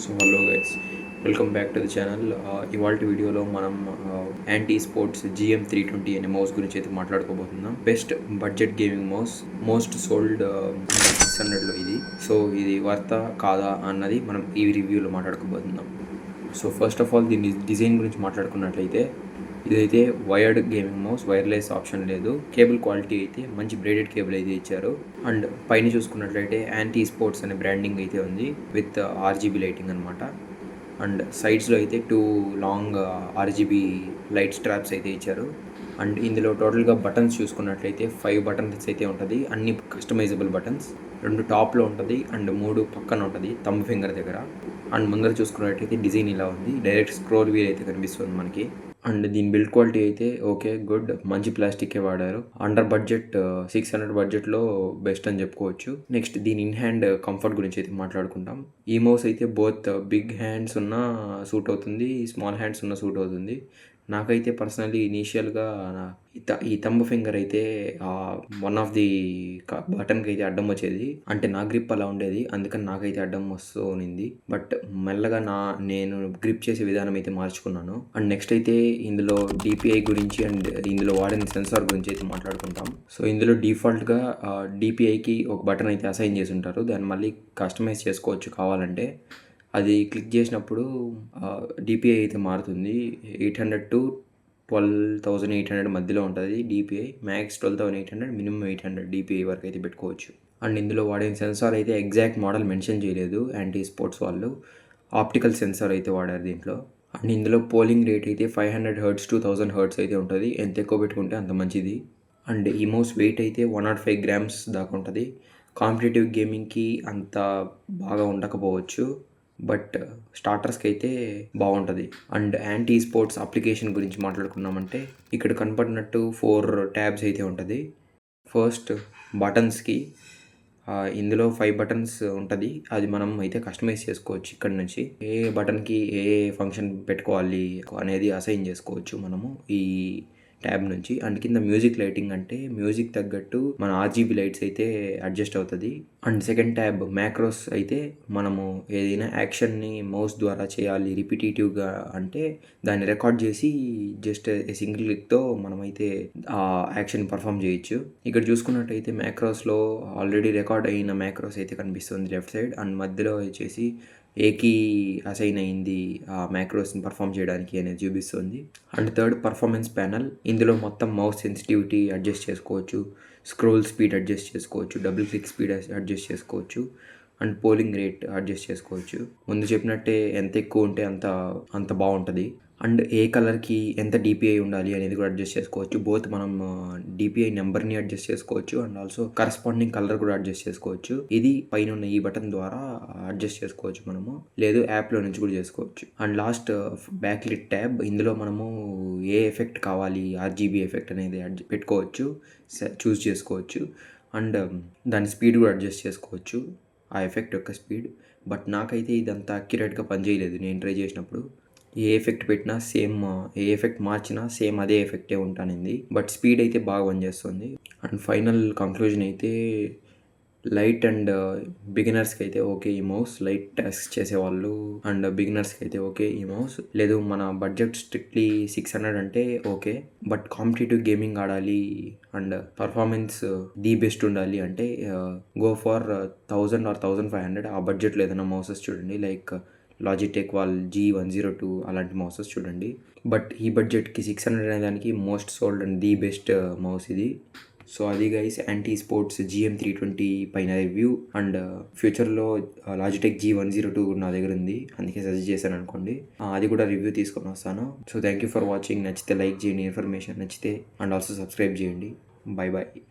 So hello guys, welcome back to the channel. ఇవాళ వీడియోలో మనం యాంటీ స్పోర్ట్స్ GM320 అనే మౌస్ గురించి అయితే మాట్లాడుకోబోతున్నాం. Best budget gaming mouse, most sold 600లో ఇది. సో ఇది వర్త కాదా అన్నది మనం ఈ రివ్యూలో మాట్లాడుకోబోతున్నాం. సో ఫస్ట్ ఆఫ్ ఆల్ దీని డిజైన్ గురించి మాట్లాడుకున్నట్లయితే, ఇదైతే wired gaming mouse, wireless option లేదు. కేబుల్ క్వాలిటీ అయితే మంచి బ్రేడెడ్ కేబుల్ అయితే ఇచ్చారు. అండ్ పైన చూసుకున్నట్లయితే యాంటీ స్పోర్ట్స్ అనే బ్రాండింగ్ అయితే ఉంది విత్ RGB లైటింగ్ అనమాట. అండ్ సైడ్స్లో అయితే 2 లాంగ్ RGB లైట్ స్ట్రాప్స్ అయితే ఇచ్చారు. అండ్ ఇందులో టోటల్గా బటన్స్ చూసుకున్నట్లయితే 5 బటన్స్ అయితే ఉంటుంది. అన్ని కస్టమైజబుల్ బటన్స్. 2 టాప్లో ఉంటుంది అండ్ 3 పక్కన ఉంటుంది థంబ్ ఫింగర్ దగ్గర. అండ్ ముందర చూసుకున్నట్లయితే డిజైన్ ఇలా ఉంది. డైరెక్ట్ స్క్రోల్ వీల్ అయితే కనిపిస్తుంది మనకి. అండ్ దీని బిల్డ్ క్వాలిటీ అయితే ఓకే, గుడ్, మంచి ప్లాస్టికే వాడారు. అండర్ బడ్జెట్ 600 బడ్జెట్లో బెస్ట్ అని చెప్పుకోవచ్చు. నెక్స్ట్ దీని ఇన్ హ్యాండ్ కంఫర్ట్ గురించి అయితే మాట్లాడుకుంటాం. ఈ మౌస్ అయితే బోత్ బిగ్ హ్యాండ్స్ ఉన్న సూట్ అవుతుంది, స్మాల్ హ్యాండ్స్ ఉన్న సూట్ అవుతుంది. నాకైతే పర్సనలీ ఇనీషియల్గా ఈ థంబ్ ఫింగర్ అయితే వన్ ఆఫ్ ది బటన్కి అయితే అడ్డం వచ్చేది. అంటే నా గ్రిప్ అలా ఉండేది, అందుకని నాకైతే అడ్డం వస్తూ ఉన్నింది. బట్ మెల్లగా నేను గ్రిప్ చేసే విధానం అయితే మార్చుకున్నాను. అండ్ నెక్స్ట్ అయితే ఇందులో DPI గురించి అండ్ ఇందులో వాడిన సెన్సార్ గురించి అయితే మాట్లాడుకుంటాం. సో ఇందులో డిఫాల్ట్గా DPIకి ఒక బటన్ అయితే అసైన్ చేసి ఉంటారు. దాన్ని మళ్ళీ కస్టమైజ్ చేసుకోవచ్చు కావాలంటే. అది క్లిక్ చేసినప్పుడు DPI అయితే మారుతుంది. 800 to 12,800 మధ్యలో ఉంటుంది DPI. మ్యాక్స్ 12,800, మినిమం 800 DPI వరకు అయితే పెట్టుకోవచ్చు. అండ్ ఇందులో వాడిన సెన్సార్ అయితే ఎగ్జాక్ట్ మోడల్ మెన్షన్ చేయలేదు యాంటీ స్పోర్ట్స్ వాళ్ళు. ఆప్టికల్ సెన్సార్ అయితే వాడారు దీంట్లో. అండ్ ఇందులో పోలింగ్ రేట్ అయితే 500 Hz to 1000 Hz అయితే ఉంటుంది. ఎంత ఎక్కువ పెట్టుకుంటే అంత మంచిది. అండ్ ఈ మౌస్ వెయిట్ అయితే 105 grams దాకా ఉంటుంది. కాంపిటేటివ్ గేమింగ్కి అంత బాగా ఉండకపోవచ్చు, బట్ స్టార్టర్స్కి అయితే బాగుంటుంది. అండ్ యాంటీ స్పోర్ట్స్ అప్లికేషన్ గురించి మాట్లాడుకున్నామంటే, ఇక్కడ కనపడినట్టు 4 ట్యాబ్స్ అయితే ఉంటుంది. ఫస్ట్ బటన్స్కి ఇందులో 5 బటన్స్ ఉంటుంది. అది మనం అయితే కస్టమైజ్ చేసుకోవచ్చు. ఇక్కడ నుంచి ఏ బటన్కి ఏ ఫంక్షన్ పెట్టుకోవాలి అనేది అసైన్ చేసుకోవచ్చు మనము ఈ ట్యాబ్ నుంచి. అండ్ కింద మ్యూజిక్ లైటింగ్ అంటే మ్యూజిక్ తగ్గట్టు మన RGB లైట్స్ అయితే అడ్జస్ట్ అవుతుంది. అండ్ సెకండ్ ట్యాబ్ మ్యాక్రోస్ అయితే మనము ఏదైనా యాక్షన్ని మౌస్ ద్వారా చేయాలి రిపిటేటివ్గా అంటే దాన్ని రికార్డ్ చేసి జస్ట్ సింగిల్ క్లిక్తో మనమైతే ఆ యాక్షన్ పర్ఫామ్ చేయొచ్చు. ఇక్కడ చూసుకున్నట్టయితే మ్యాక్రోస్లో ఆల్రెడీ రికార్డ్ అయిన మ్యాక్రోస్ అయితే కనిపిస్తుంది లెఫ్ట్ సైడ్. అండ్ మధ్యలో వచ్చేసి ఏకి అసైన్ అయింది ఆ మ్యాక్రోస్ని పర్ఫామ్ చేయడానికి అనేది చూపిస్తుంది. And third performance panel. ఇందులో మొత్తం మౌస్ సెన్సిటివిటీ అడ్జస్ట్ చేసుకోవచ్చు, స్క్రోల్ స్పీడ్ అడ్జస్ట్ చేసుకోవచ్చు, డబుల్ క్లిక్ స్పీడ్ అడ్జస్ట్ చేసుకోవచ్చు, అండ్ పోలింగ్ రేట్ అడ్జస్ట్ చేసుకోవచ్చు. ముందు చెప్పినట్టే ఎంత ఎక్కువ ఉంటే అంత బాగుంటుంది. అండ్ ఏ కలర్కి ఎంత DPI ఉండాలి అనేది కూడా అడ్జస్ట్ చేసుకోవచ్చు. బోత్ మనం DPI నెంబర్ని అడ్జస్ట్ చేసుకోవచ్చు అండ్ ఆల్సో కరస్పాండింగ్ కలర్ కూడా అడ్జస్ట్ చేసుకోవచ్చు. ఇది పైన ఉన్న ఈ బటన్ ద్వారా అడ్జస్ట్ చేసుకోవచ్చు మనము, లేదు యాప్లో నుంచి కూడా చేసుకోవచ్చు. And last backlit tab. ఇందులో మనము ఏ ఎఫెక్ట్ కావాలి, RGB ఎఫెక్ట్ అనేది పెట్టుకోవచ్చు, చూస్ చేసుకోవచ్చు. అండ్ దాని స్పీడ్ కూడా అడ్జస్ట్ చేసుకోవచ్చు, ఆ ఎఫెక్ట్ యొక్క స్పీడ్. బట్ నాకైతే ఇదంతా అక్యురేట్గా పనిచేయలేదు నేను ట్రై చేసినప్పుడు. ఏ ఎఫెక్ట్ పెట్టినా సేమ్, ఏ ఎఫెక్ట్ మార్చినా సేమ్ అదే ఎఫెక్టే ఉంటానింది. బట్ స్పీడ్ అయితే బాగా పనిచేస్తుంది. అండ్ ఫైనల్ కంక్లూజన్ అయితే లైట్ అండ్ బిగినర్స్కి అయితే ఓకే ఈ మౌస్. లైట్ టాస్క్ చేసేవాళ్ళు అండ్ బిగినర్స్కి అయితే ఓకే ఈ మౌస్. లేదు మన బడ్జెట్ స్ట్రిక్ట్లీ 600 అంటే ఓకే, బట్ కాంపిటేటివ్ గేమింగ్ ఆడాలి అండ్ పర్ఫార్మెన్స్ ది బెస్ట్ ఉండాలి అంటే గో ఫర్ 1000 or 1500. ఆ బడ్జెట్లో ఏదైనా మౌసెస్ చూడండి, లైక్ లాజిటెక్ వాళ్ళ G102 అలాంటి మౌసెస్ చూడండి. బట్ ఈ బడ్జెట్కి 600 అనే దానికి most sold and the best mouse ఇది. సో అది గైస్ యాంటీ స్పోర్ట్స్ GM320 పైన రివ్యూ. అండ్ ఫ్యూచర్లో లాజిటెక్ G102 నా దగ్గర ఉంది, అందుకే సజెస్ట్ చేశాను అనుకోండి. అది కూడా రివ్యూ తీసుకొని వస్తాను. So thank you for watching. నచ్చితే లైక్ చేయండి, ఇన్ఫర్మేషన్ నచ్చితే, అండ్ ఆల్సో సబ్స్క్రైబ్ చేయండి. Bye bye.